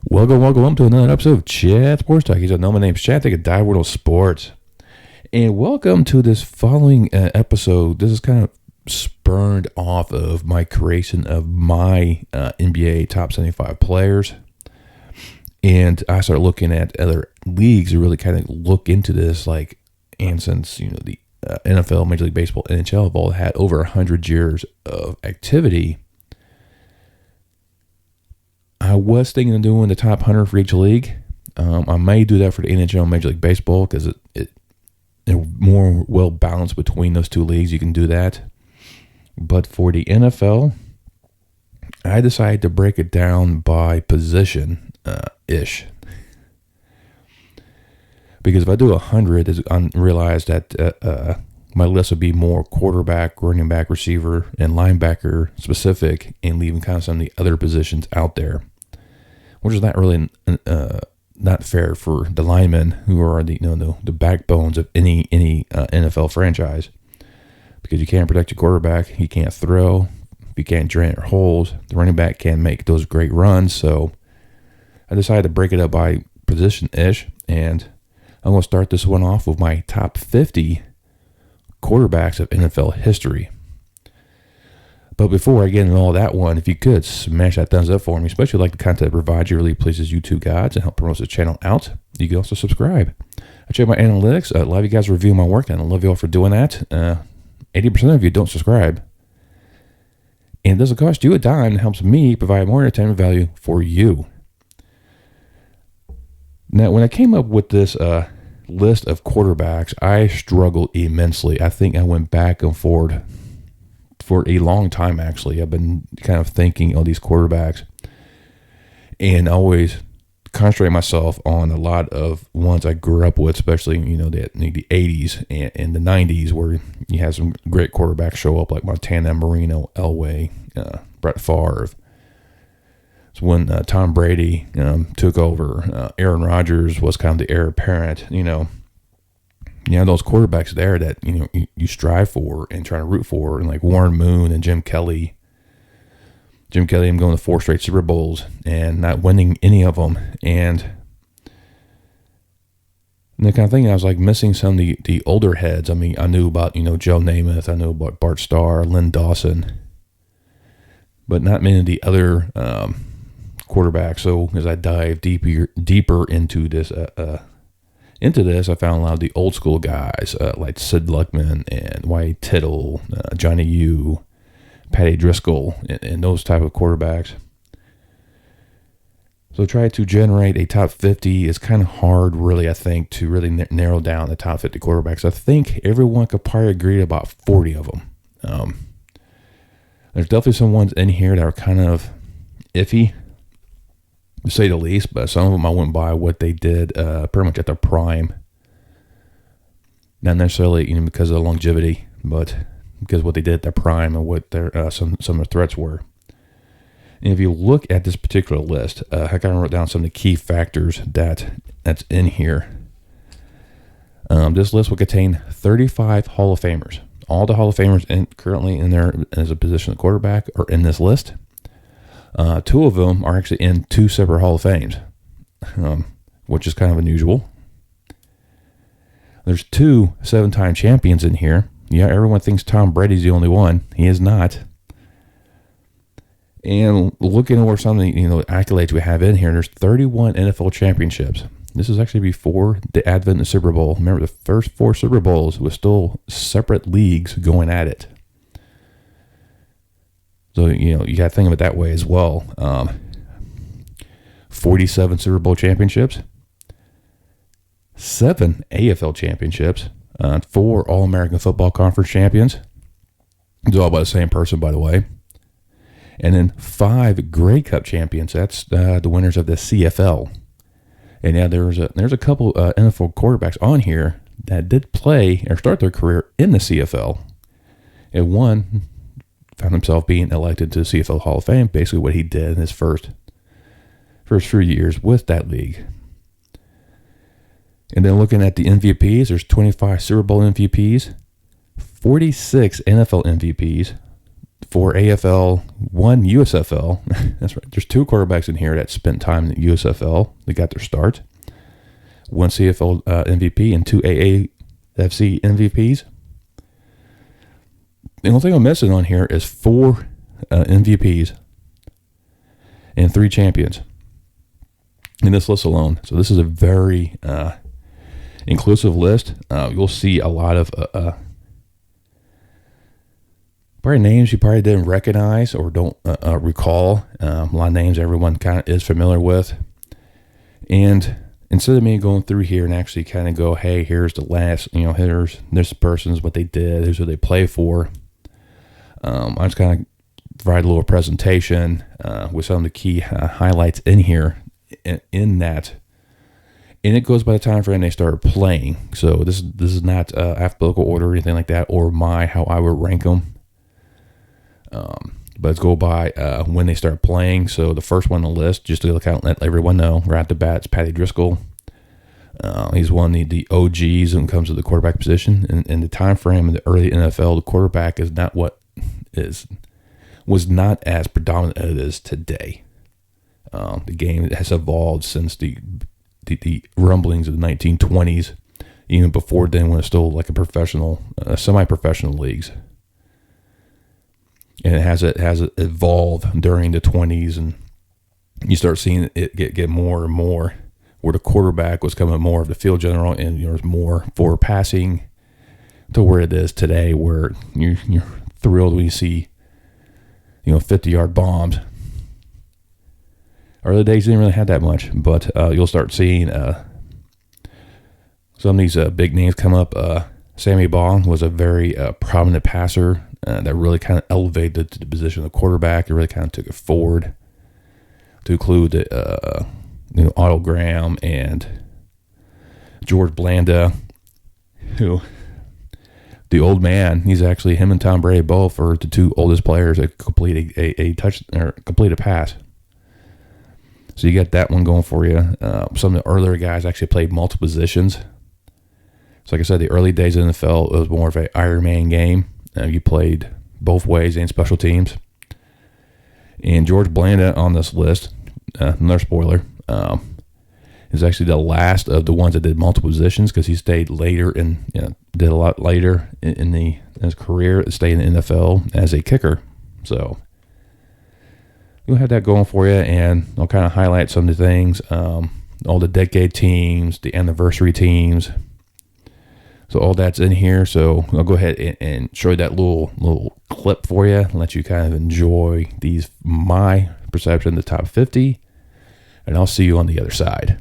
Welcome to another episode of Chat Sports Talk. You know my name's Chad. Take a dive world of sports, and welcome to this following episode. This is kind of spurned off of my creation of my NBA top 75 players, and I started looking at other leagues to really kind of look into this. And since the NFL, Major League Baseball, NHL have all had over 100 years of activity, I was thinking of doing the top 100 for each league. I may do that for the NHL and Major League Baseball because it more well balanced between those two leagues. You can do that. But for the NFL, I decided to break it down by position ish. Because if I do 100, I realize that my list would be more quarterback, running back, receiver, and linebacker specific, and leaving kind of some of the other positions out there, which is not really not fair for the linemen, who are the backbones of any NFL franchise, because you can't protect your quarterback, you can't throw, you can't drain your holes. The running back can't make those great runs. So I decided to break it up by position ish, and I'm going to start this one off with my top 50 quarterbacks of NFL history. But before I get into all that one, if you could smash that thumbs up for me, especially like the content I provide you really pleases YouTube gods and help promote the channel out. You can also subscribe. I check my analytics. A lot of you guys review my work, and I love you all for doing that. 80% of you don't subscribe. And it doesn't cost you a dime. It helps me provide more entertainment value for you. Now, when I came up with this list of quarterbacks, I struggled immensely. I think I went back and forth for a long time, actually. I've been kind of thinking of these quarterbacks and always concentrate myself on a lot of ones I grew up with, especially, the 80s and the 90s, where you have some great quarterbacks show up like Montana, Marino, Elway, Brett Favre. So when Tom Brady took over, Aaron Rodgers was kind of the heir apparent. Those quarterbacks there that you strive for and try to root for, and like Warren Moon and Jim Kelly. I'm going to 4 straight Super Bowls and not winning any of them, and the kind of thing I was like missing some of the older heads. I mean, I knew about Joe Namath, I knew about Bart Starr, Lynn Dawson, but not many of the other quarterbacks. So as I dive deeper into this, I found a lot of the old school guys like Sid Luckman and White Tittle, Johnny U, Patty Driscoll, and those type of quarterbacks. So try to generate a top 50 is kind of hard, really, I think, to really narrow down the top 50 quarterbacks. I think everyone could probably agree about 40 of them. There's definitely some ones in here that are kind of iffy, to say the least, but some of them I went by what they did pretty much at their prime. Not necessarily because of the longevity, but because of what they did at their prime and what their some of the threats were. And if you look at this particular list, I kind of wrote down some of the key factors that's in here. This list will contain 35 Hall of Famers. All the Hall of Famers currently in there as a position of quarterback are in this list. 2 of them are actually in 2 separate Hall of Fames, which is kind of unusual. There's 2 7-time champions in here. Yeah, everyone thinks Tom Brady's the only one. He is not. And looking over some of the accolades we have in here, there's 31 NFL championships. This is actually before the advent of the Super Bowl. Remember, the first 4 Super Bowls was still separate leagues going at it. So, you got to think of it that way as well. 47 Super Bowl championships, 7 AFL championships, 4 All-American Football Conference champions. It's all by the same person, by the way. And then 5 Grey Cup champions. That's the winners of the CFL. And yeah, there's a couple NFL quarterbacks on here that did play or start their career in the CFL. And one found himself being elected to the CFL Hall of Fame, basically what he did in his first few years with that league. And then looking at the MVPs, there's 25 Super Bowl MVPs, 46 NFL MVPs, 4 AFL, 1 USFL. That's right. There's 2 quarterbacks in here that spent time in the USFL. They got their start. 1 CFL MVP and 2 AAFC MVPs. The only thing I'm missing on here is 4 MVPs and 3 champions in this list alone. So this is a very inclusive list. You'll see a lot of probably names you probably didn't recognize or don't recall. A lot of names everyone kind of is familiar with. And instead of me going through here and actually kind of go, hey, here's the last, here's this person's what they did, here's who they play for. I just kind of provide a little presentation with some of the key highlights in here in that. And it goes by the time frame they start playing. So this is not alphabetical order or anything like that, or how I would rank them. But it's go by when they start playing. So the first one on the list, just to let everyone know, right at the bat, it's Patty Driscoll. He's one of the OGs when it comes to the quarterback position. And in the time frame in the early NFL, the quarterback is not was not as predominant as it is today. The game has evolved since the rumblings of the 1920s, even before then when it's still like a professional, semi-professional leagues. And it has evolved during the 20s, and you start seeing it get more and more where the quarterback was coming more of the field general, and there's more for passing to where it is today, where you're thrilled when you see 50-yard bombs. Early days didn't really have that much, but you'll start seeing some of these big names come up. Sammy Baugh was a very prominent passer that really kind of elevated to the position of quarterback. It really kind of took it forward to include Otto Graham and George Blanda, who the old man. He's actually, him and Tom Brady both are the 2 oldest players that complete a touch or complete a pass. So you got that one going for you. Some of the earlier guys actually played multiple positions. So like I said, the early days of the NFL, it was more of an Iron Man game. You played both ways and special teams. And George Blanda on this list, another spoiler, is actually the last of the ones that did multiple positions, because he stayed later and did a lot later in his career, stayed in the NFL as a kicker. So we'll have that going for you, and I'll kind of highlight some of the things, all the decade teams, the anniversary teams. So all that's in here. So I'll go ahead and show you that little clip for you and let you kind of enjoy my perception of the top 50. And I'll see you on the other side.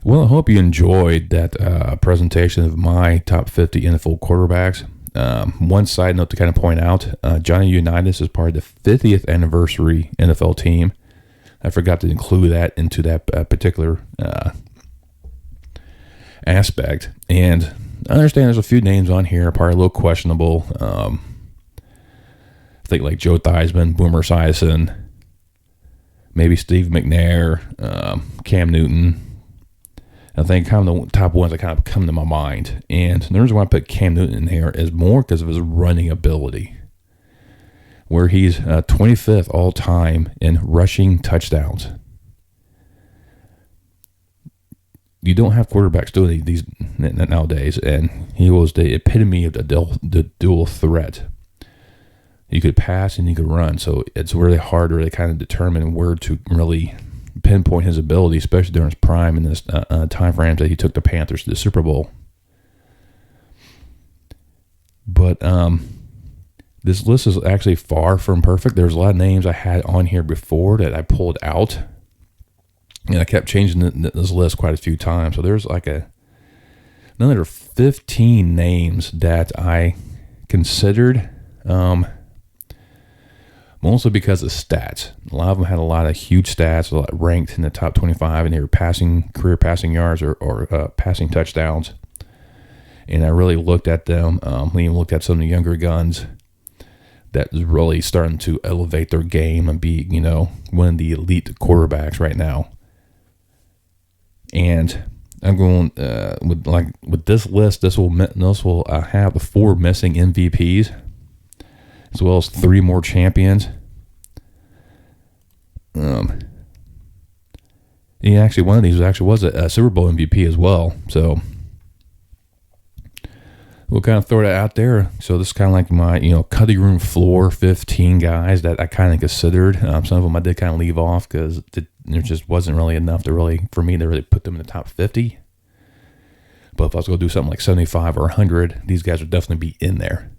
Well, I hope you enjoyed that presentation of my top 50 NFL quarterbacks. One side note to kind of point out, Johnny Unitas is part of the 50th anniversary NFL team. I forgot to include that into that particular aspect. And I understand there's a few names on here, probably a little questionable. I think like Joe Theismann, Boomer Esiason, maybe Steve McNair, Cam Newton. I think kind of the top ones that kind of come to my mind. And the reason why I put Cam Newton in here is more because of his running ability, where he's 25th all time in rushing touchdowns. You don't have quarterbacks doing these nowadays, and he was the epitome of the dual threat. You could pass and you could run, so it's really hard to really kind of determine where to really pinpoint his ability, especially during his prime in this time frame that he took the Panthers to the Super Bowl. But this list is actually far from perfect. There's a lot of names I had on here before that I pulled out, and I kept changing this list quite a few times. So there's like another 15 names that I considered, mostly because of stats. A lot of them had a lot of huge stats, a lot ranked in the top 25, and they were career passing yards or passing touchdowns. And I really looked at them. We even looked at some of the younger guns that is really starting to elevate their game and be, one of the elite quarterbacks right now. And I'm going with this list. This will have the 4 missing MVPs, as well as 3 more champions. Actually, one of these was a Super Bowl MVP as well. So we'll kind of throw that out there. So this is kind of like my, cutting room floor 15 guys that I kind of considered. Some of them I did kind of leave off because there just wasn't really enough for me to really put them in the top 50. But if I was going to do something like 75 or 100, these guys would definitely be in there.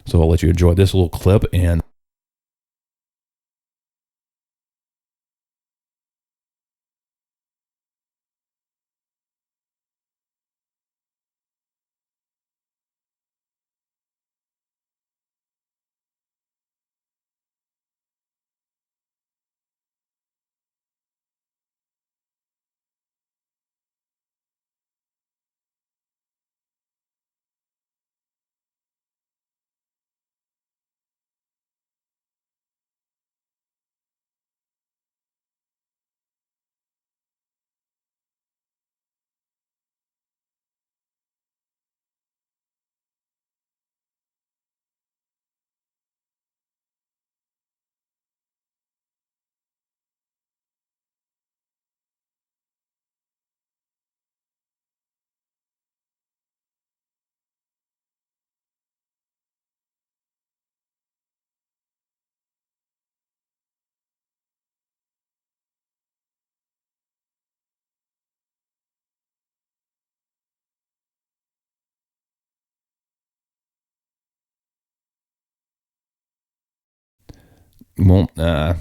So I'll let you enjoy this little clip. And well, I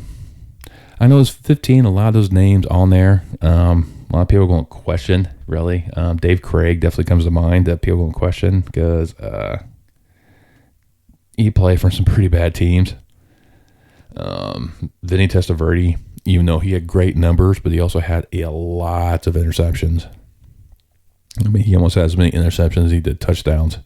know it's 15. A lot of those names on there. A lot of people are going to question, really. Dave Craig definitely comes to mind that people are going to question because he played for some pretty bad teams. Vinny Testaverde, even though he had great numbers, but he also had a lot of interceptions. I mean, he almost had as many interceptions as he did touchdowns.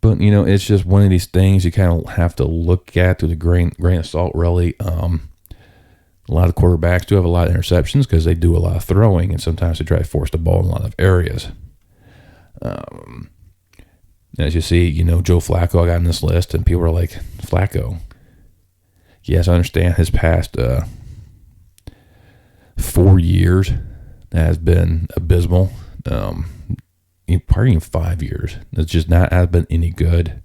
But, it's just one of these things you kind of have to look at with a grain of salt, really. A lot of quarterbacks do have a lot of interceptions because they do a lot of throwing, and sometimes they try to force the ball in a lot of areas. As you see, Joe Flacco got on this list, and people are like, Flacco. Yes, I understand his past 4 years has been abysmal. Probably even 5 years. It's just not has been any good.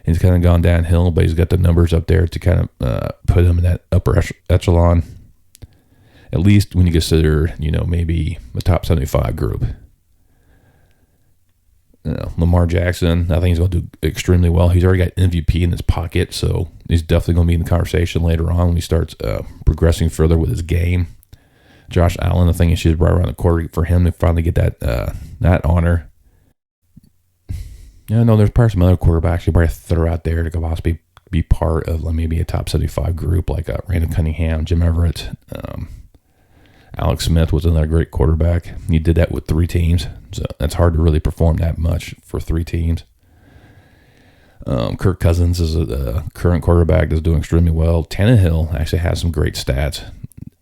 He's kind of gone downhill, but he's got the numbers up there to kind of put him in that upper echelon. At least when you consider, maybe a top 75 group. Lamar Jackson, I think he's going to do extremely well. He's already got MVP in his pocket, so he's definitely going to be in the conversation later on when he starts progressing further with his game. Josh Allen, I think she's right around the quarter for him to finally get that honor. Yeah, no, there's probably some other quarterbacks you probably throw out there to go possibly be part of maybe a top 75 group, like Randall Cunningham, Jim Everett, Alex Smith was another great quarterback. He did that with 3 teams, so that's hard to really perform that much for 3 teams. Kirk Cousins is a current quarterback that's doing extremely well. Tannehill actually has some great stats,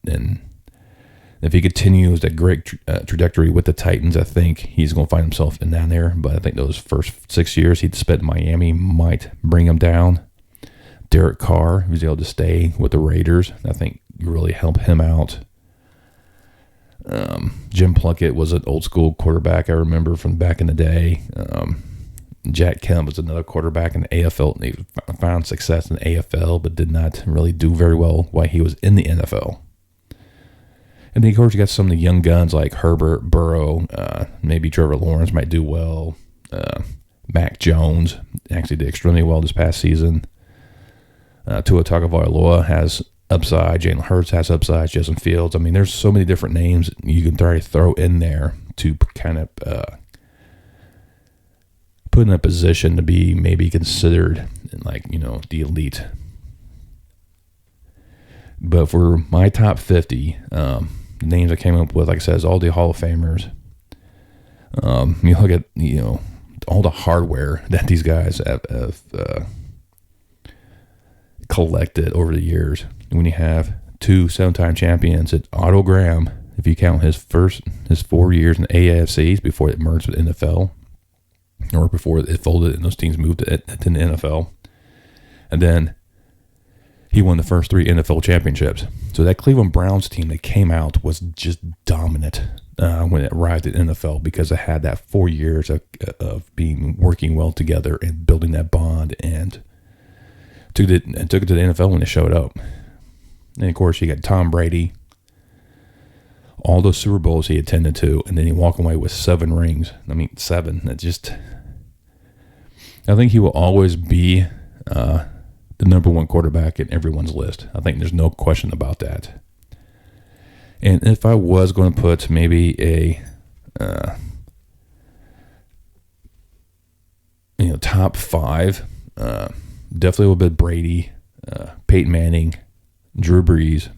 and if he continues that great trajectory with the Titans, I think he's going to find himself in down there. But I think those first 6 years he'd spent in Miami might bring him down. Derek Carr, who's able to stay with the Raiders, I think really help him out. Jim Plunkett was an old school quarterback I remember from back in the day. Jack Kemp was another quarterback in the AFL. He found success in the AFL, but did not really do very well while he was in the NFL. And then, of course, you got some of the young guns like Herbert, Burrow, maybe Trevor Lawrence might do well. Mac Jones actually did extremely well this past season. Tua Tagovailoa has upside. Jalen Hurts has upside. Justin Fields. I mean, there's so many different names you can try to throw in there to kind of put in a position to be maybe considered the elite. But for my top 50, the names I came up with, like I said, is all the Hall of Famers. You look at all the hardware that these guys have collected over the years. When you have 2 7-time champions, at Otto Graham, if you count his 4 years in the AFCs before it merged with NFL, or before it folded and those teams moved to the NFL, and then he won the first 3 NFL championships. So that Cleveland Browns team that came out was just dominant when it arrived at NFL, because it had that 4 years of working well together and building that bond, and took it to the NFL when it showed up. And of course, you got Tom Brady, all those Super Bowls he attended to, and then he walked away with 7 rings. I mean, 7. I think he will always be the number 1 quarterback in everyone's list. I think there's no question about that. And if I was going to put maybe a top 5, definitely a little bit Brady, Peyton Manning, Drew Brees,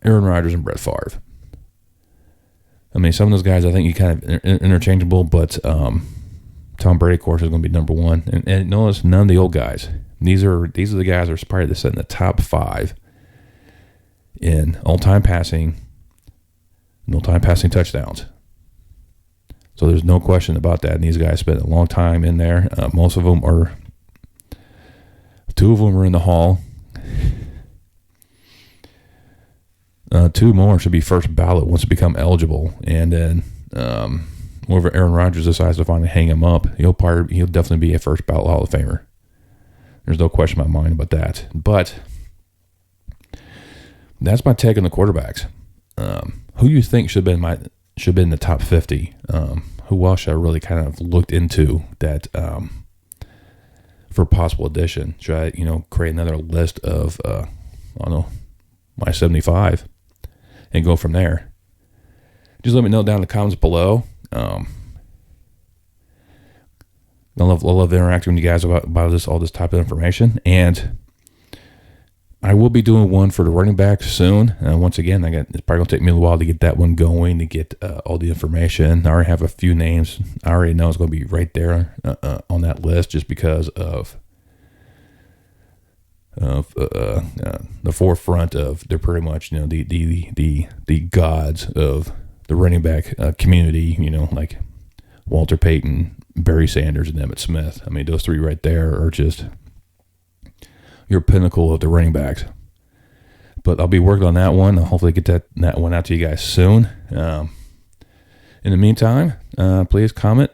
Aaron Rodgers, and Brett Favre. I mean, some of those guys I think you kind of interchangeable, but Tom Brady, of course, is going to be number 1. And notice none of the old guys. These are the guys that are probably set in the top 5 in all-time passing and all-time passing touchdowns. So there's no question about that. And these guys spent a long time in there. Most of them are. 2 of them are in the Hall. 2 more should be first ballot once they become eligible. And then whenever Aaron Rodgers decides to finally hang him up, he'll definitely be a first ballot Hall of Famer. There's no question in my mind about that. But that's my take on the quarterbacks. Who you think should have been in the top 50? Who else should I really kind of looked into that for possible addition? Should I, create another list of, my 75 and go from there? Just let me know down in the comments below. I love interacting with you guys about all this type of information. And I will be doing one for the running back soon. Once again, it's probably going to take me a while to get that one going, to get all the information. I already have a few names. I already know it's going to be right there on that list, just because of the forefront of, they're pretty much the gods of the running back community. Like Walter Payton, Barry Sanders, and Emmitt Smith. I mean, those 3 right there are just your pinnacle of the running backs. But I'll be working on that one. I'll hopefully get that one out to you guys soon. In the meantime, please comment,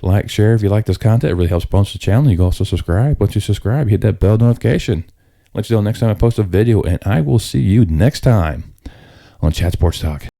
like, share if you like this content. It really helps promote the channel. You can also subscribe. Once you subscribe, hit that bell notification. Let you know next time I post a video, and I will see you next time on Chat Sports Talk.